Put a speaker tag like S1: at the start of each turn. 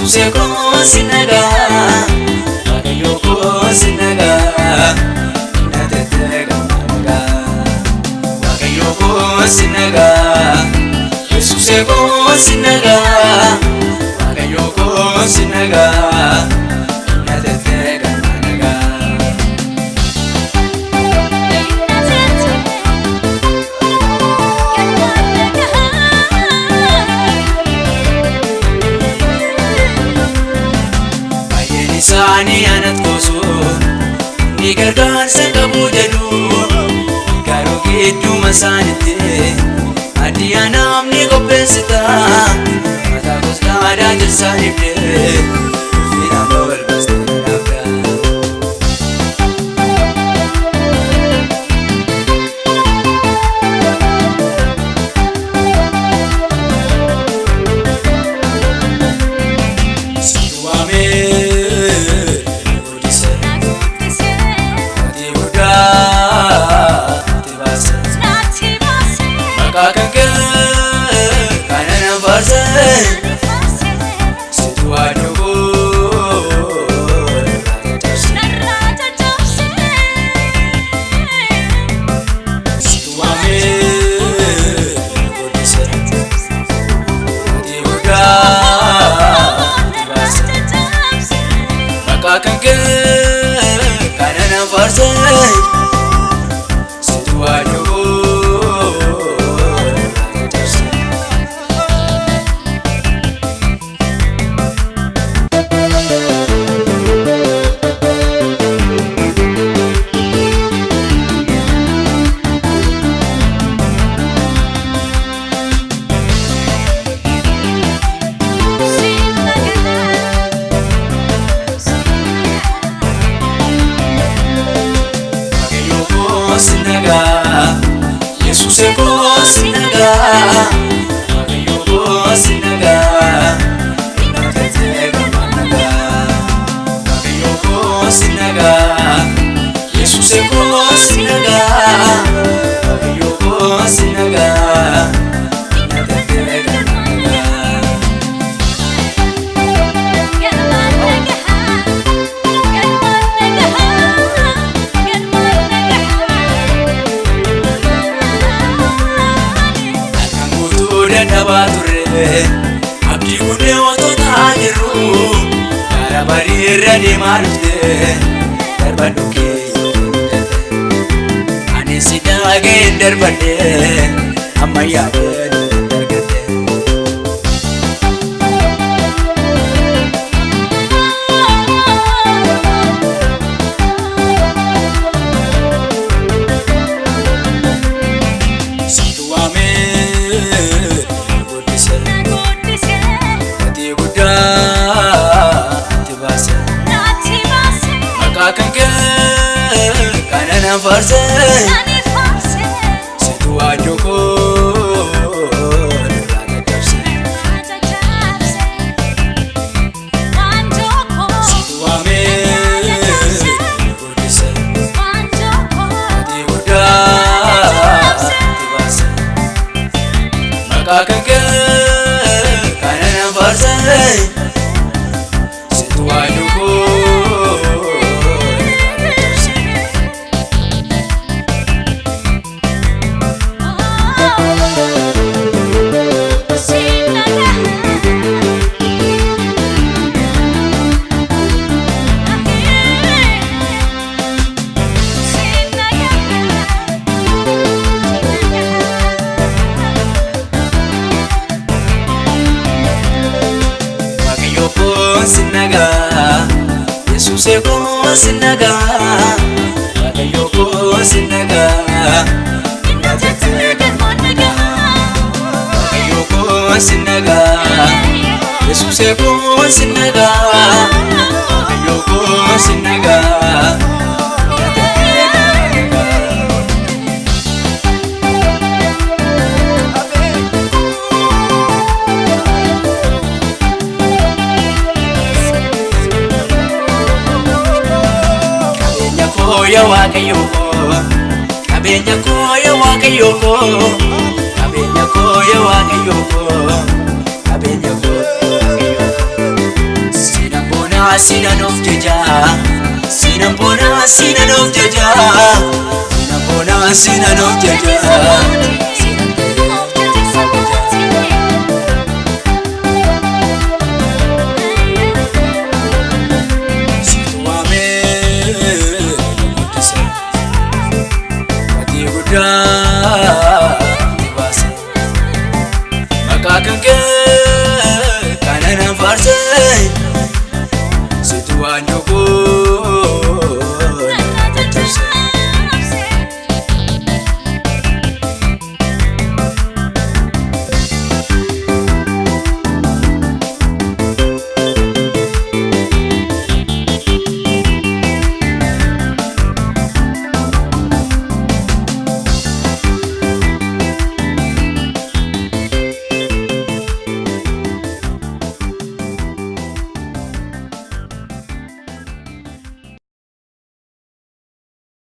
S1: Yesuuseko sinaga Waaqayyoko sinaga Natetega managa Waaqayyoko sinaga Yesuuseko sinaga Waaqayyoko sinaga Natetega managa Sani anat koso ni gargar sakabu jadu karo gitu masanite adiana amni ko pesita mata kosta ada jasani pe fira bawal basta nafka Yesuuseko sinaga Waaqayyoko sinaga Natetega managa Waaqayyoko sinaga Yesuuseko sinaga Waaqayyoko sinaga Natetega managa Dabature abdi kunne otota jiru gara barirra deemarte darbaduke ani sidage darbade amma yaade dargate situame Kanana farse situ ajoko raga tapse situ ame gudise ati guda tibase maka kanke kanana farse situ ajoko sinaga Yesuuseko sinaga Waaqayyoko sinaga Natetega managa Waaqayyoko sinaga Yesuuseko sinaga Waaqayyoko sinaga ya Waaqayyoko kabenya ko ya Waaqayyoko kabenya ko ya Waaqayyoko kabenya ko sinan of jaja sinan bona sinan of jaja sinan bona sinan of jaja Maka kanke kanan farse